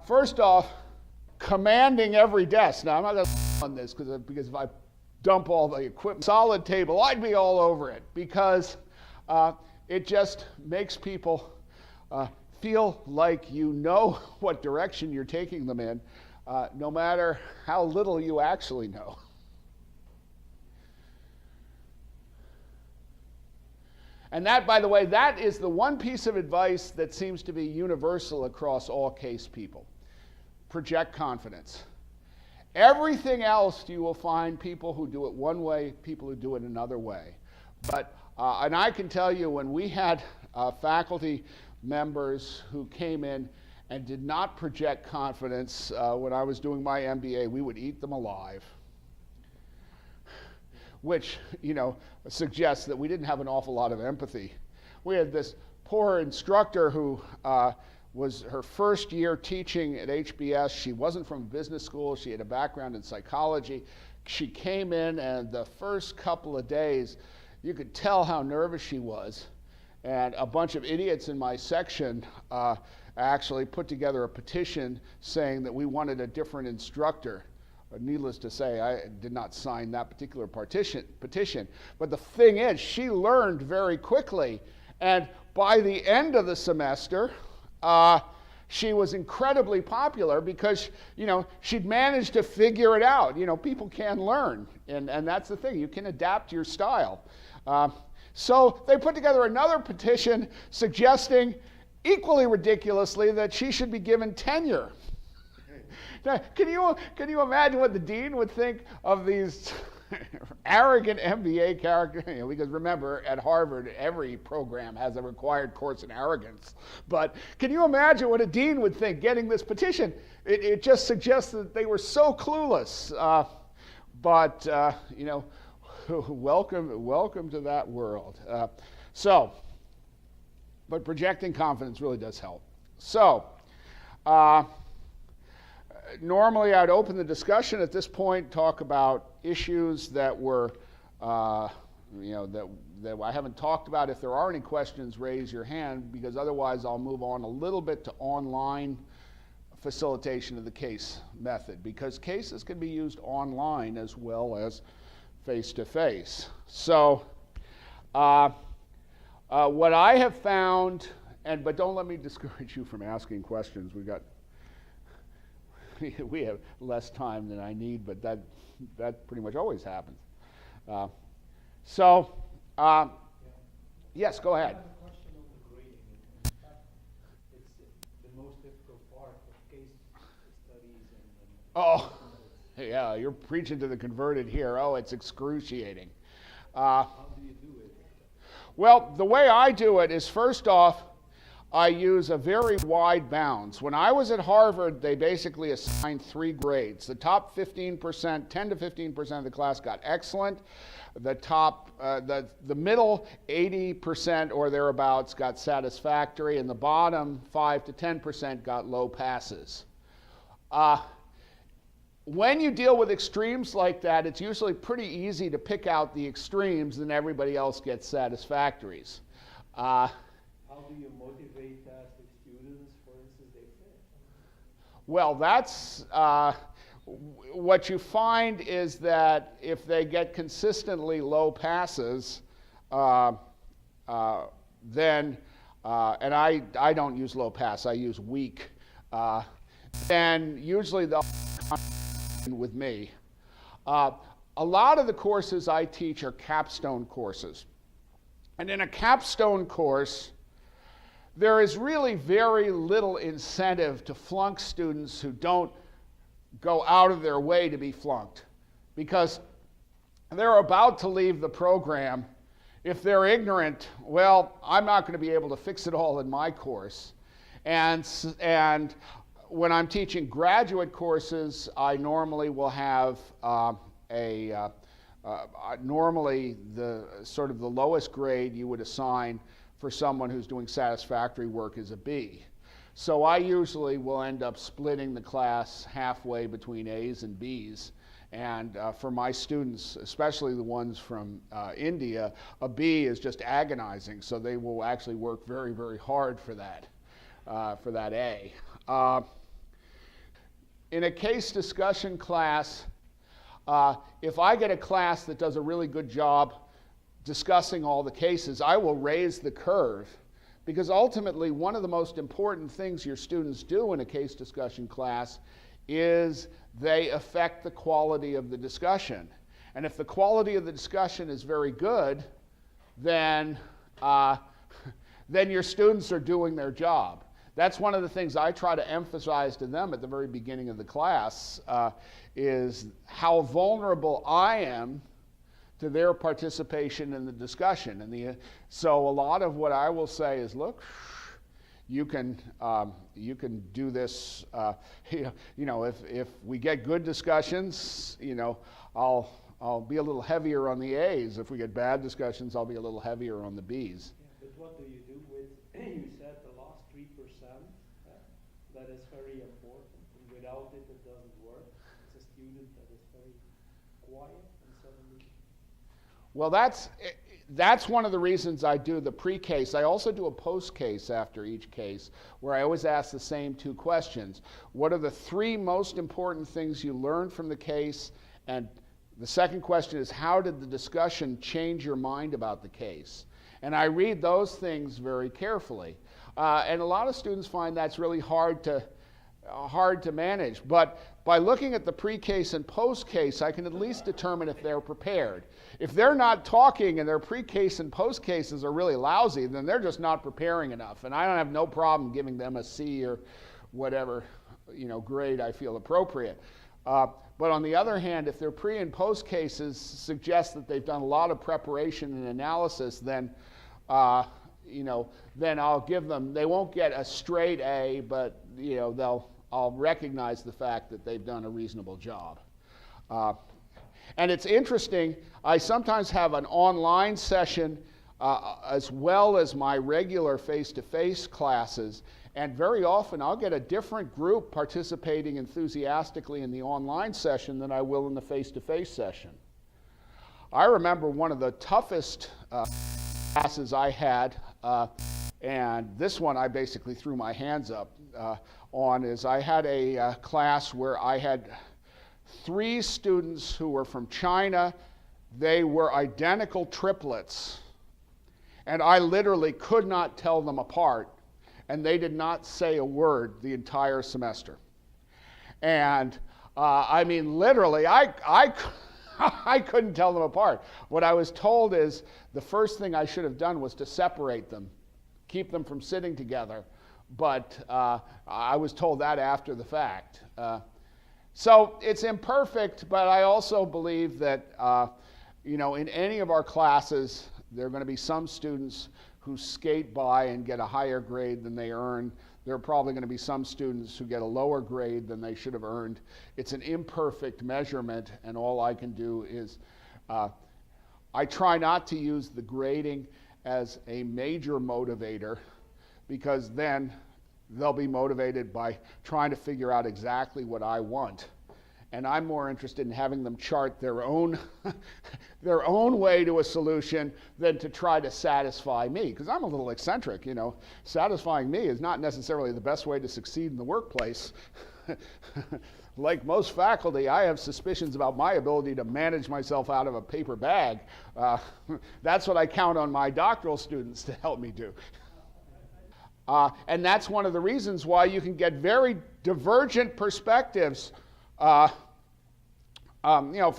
Speaker 1: First off, commanding every desk. Now, I'm not going to on this because if I dump all the equipment, solid table, I'd be all over it, because it just makes people feel like you know what direction you're taking them in, no matter how little you actually know. And that, by the way, that is the one piece of advice that seems to be universal across all case people. Project confidence. Everything else you will find people who do it one way, people who do it another way. But, and I can tell you when we had faculty members who came in and did not project confidence when I was doing my MBA, we would eat them alive. Which, you know, suggests that we didn't have an awful lot of empathy. We had this poor instructor who was her first year teaching at HBS. She wasn't from business school. She had a background in psychology. She came in, and the first couple of days, you could tell how nervous she was. And a bunch of idiots in my section actually put together a petition saying that we wanted a different instructor. Needless to say, I did not sign that particular petition. But the thing is, she learned very quickly. And by the end of the semester, she was incredibly popular because, you know, she'd managed to figure it out. You know, people can learn. And that's the thing. You can adapt your style. So they put together another petition suggesting, equally ridiculously, that she should be given tenure. Now, can you imagine what the dean would think of these arrogant MBA characters? You know, because remember, at Harvard, every program has a required course in arrogance. But can you imagine what a dean would think getting this petition? It just suggests that they were so clueless. But you know, welcome to that world. But projecting confidence really does help. So. Normally, I'd open the discussion at this point, talk about issues that were, you know, that I haven't talked about. If there are any questions, raise your hand, because otherwise I'll move on a little bit to online facilitation of the case method, because cases can be used online as well as face-to-face. So what I have found, but don't let me discourage you from asking questions. We have less time than I need, but that pretty much always happens. Yes, go ahead.
Speaker 4: I have a question on the grading. In fact, it's the most difficult part of case studies and
Speaker 1: Oh, yeah, you're preaching to the converted here. Oh, it's excruciating.
Speaker 4: how do you do it?
Speaker 1: Well, the way I do it is, first off, I use a very wide bounds. When I was at Harvard, they basically assigned 3 grades. The top 15%, 10 to 15% of the class got excellent. The top, the middle 80% or thereabouts got satisfactory, and the bottom 5 to 10% got low passes. When you deal with extremes like that, it's usually pretty easy to pick out the extremes, and everybody else gets satisfactories.
Speaker 4: How do you motivate the students, for instance, they fail?
Speaker 1: Well, that's what you find is that if they get consistently low passes, then, and I don't use low pass, I use weak, then usually they'll come with me. A lot of the courses I teach are capstone courses. And in a capstone course, there is really very little incentive to flunk students who don't go out of their way to be flunked, because they're about to leave the program. If they're ignorant, well, I'm not going to be able to fix it all in my course. And when I'm teaching graduate courses, I normally will have normally the sort of the lowest grade you would assign for someone who's doing satisfactory work is a B. So I usually will end up splitting the class halfway between A's and B's. And for my students, especially the ones from India, a B is just agonizing. So they will actually work very, very hard for that A. In a case discussion class, if I get a class that does a really good job discussing all the cases, I will raise the curve, because ultimately one of the most important things your students do in a case discussion class is they affect the quality of the discussion. And if the quality of the discussion is very good, then then your students are doing their job. That's one of the things I try to emphasize to them at the very beginning of the class, is how vulnerable I am to their participation in the discussion. And so a lot of what I will say is, look, you can do this. If we get good discussions, I'll be a little heavier on the A's. If we get bad discussions, I'll be a little heavier on the B's.
Speaker 4: Yeah, but what do you do with, you said the last 3%, that is very important, and without it, it doesn't work. It's a student that is very quiet and suddenly...
Speaker 1: Well, that's one of the reasons I do the pre-case. I also do a post-case after each case, where I always ask the same 2 questions. What are the 3 most important things you learned from the case? And the second question is, how did the discussion change your mind about the case? And I read those things very carefully. And a lot of students find that's really hard to manage. But by looking at the pre-case and post-case, I can at least determine if they're prepared. If they're not talking and their pre-case and post-cases are really lousy, then they're just not preparing enough. And I don't have no problem giving them a C or whatever grade I feel appropriate. But on the other hand, if their pre and post cases suggest that they've done a lot of preparation and analysis, then then I'll give them, they won't get a straight A, but I'll recognize the fact that they've done a reasonable job. And it's interesting, I sometimes have an online session as well as my regular face-to-face classes. And very often I'll get a different group participating enthusiastically in the online session than I will in the face-to-face session. I remember one of the toughest classes I had, and this one I basically threw my hands up on, is I had a class where I had 3 students who were from China. They were identical triplets, and I literally could not tell them apart. And they did not say a word the entire semester. And literally, I couldn't tell them apart. What I was told is the first thing I should have done was to separate them, keep them from sitting together. But I was told that after the fact. So it's imperfect, but I also believe that in any of our classes, there are going to be some students who skate by and get a higher grade than they earn. There are probably going to be some students who get a lower grade than they should have earned. It's an imperfect measurement, and all I can do is I try not to use the grading as a major motivator, because then they'll be motivated by trying to figure out exactly what I want. And I'm more interested in having them chart their own way to a solution than to try to satisfy me, because I'm a little eccentric. Satisfying me is not necessarily the best way to succeed in the workplace. Like most faculty, I have suspicions about my ability to manage myself out of a paper bag. That's what I count on my doctoral students to help me do. And that's one of the reasons why you can get very divergent perspectives. For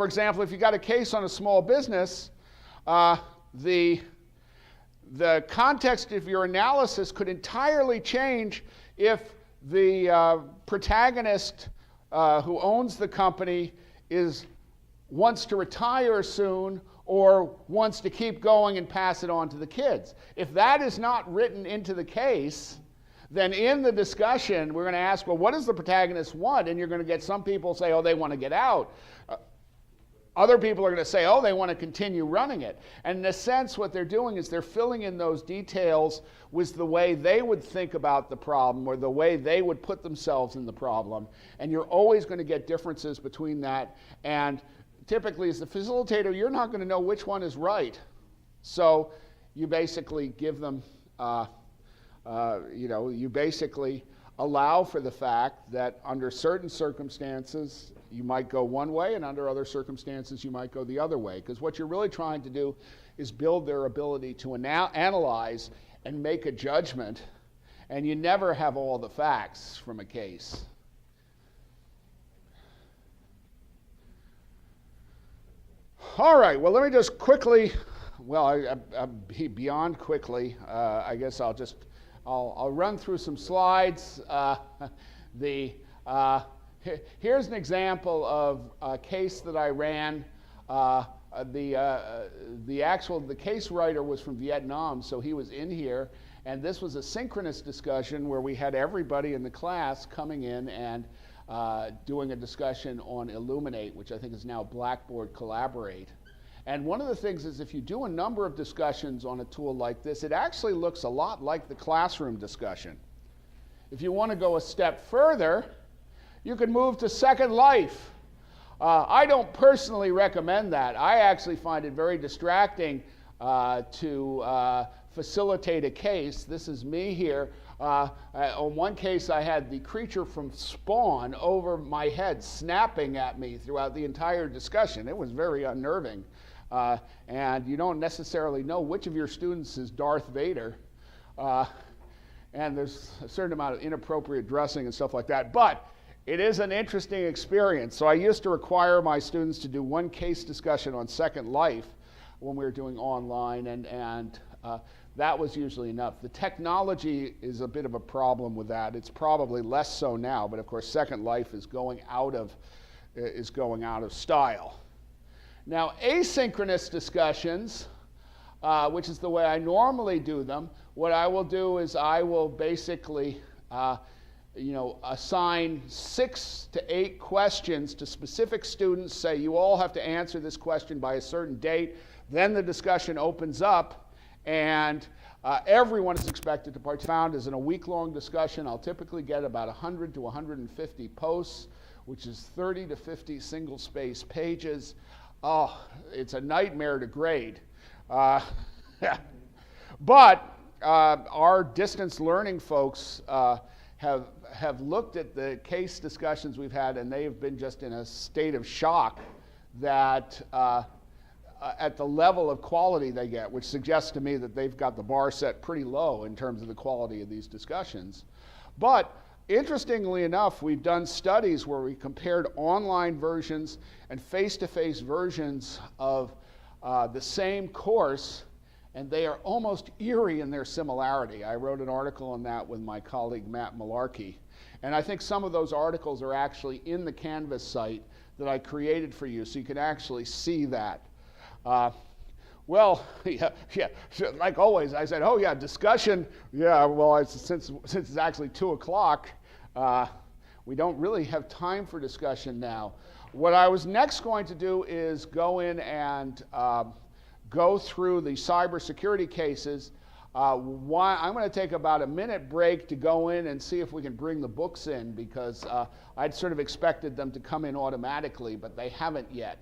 Speaker 1: example, if you got a case on a small business, the context of your analysis could entirely change if the protagonist who owns the company wants to retire soon or wants to keep going and pass it on to the kids. If that is not written into the case, then in the discussion, we're going to ask, well, what does the protagonist want? And you're going to get some people say, oh, they want to get out. Other people are going to say, oh, they want to continue running it. And in a sense, what they're doing is they're filling in those details with the way they would think about the problem or the way they would put themselves in the problem. And you're always going to get differences between that. And typically, as the facilitator, you're not going to know which one is right. So you basically give them you basically allow for the fact that under certain circumstances you might go one way, and under other circumstances you might go the other way. Because what you're really trying to do is build their ability to analyze and make a judgment, and you never have all the facts from a case. All right, well, let me just quickly well, beyond quickly, I guess I'll run through some slides. Here's an example of a case that I ran. The case writer was from Vietnam, so he was in here, and this was a synchronous discussion where we had everybody in the class coming in and doing a discussion on Illuminate, which I think is now Blackboard Collaborate. And one of the things is if you do a number of discussions on a tool like this, it actually looks a lot like the classroom discussion. If you want to go a step further, you can move to Second Life. I don't personally recommend that. I actually find it very distracting to facilitate a case. This is me here. On one case, I had the creature from Spawn over my head snapping at me throughout the entire discussion. It was very unnerving. And you don't necessarily know which of your students is Darth Vader. And there's a certain amount of inappropriate dressing and stuff like that. But it is an interesting experience. So I used to require my students to do one case discussion on Second Life when we were doing online, and that was usually enough. The technology is a bit of a problem with that. It's probably less so now, but of course Second Life is going out of style. Now, asynchronous discussions, which is the way I normally do them, what I will do is I will basically assign 6 to 8 questions to specific students, say you all have to answer this question by a certain date, then the discussion opens up, and everyone is expected to participate. Found is in a week-long discussion, I'll typically get about 100 to 150 posts, which is 30 to 50 single-space pages. Oh, it's a nightmare to grade. But our distance learning folks have looked at the case discussions we've had, and they have been just in a state of shock that at the level of quality they get, which suggests to me that they've got the bar set pretty low in terms of the quality of these discussions. But interestingly enough, we've done studies where we compared online versions and face-to-face versions of the same course, and they are almost eerie in their similarity. I wrote an article on that with my colleague Matt Malarkey, and I think some of those articles are actually in the Canvas site that I created for you, so you can actually see that. Well, yeah, like always, I said, oh yeah, discussion. Yeah, well, since it's actually 2 o'clock, we don't really have time for discussion now. What I was next going to do is go in and go through the cybersecurity cases. I'm going to take about a minute break to go in and see if we can bring the books in, because I'd sort of expected them to come in automatically, but they haven't yet.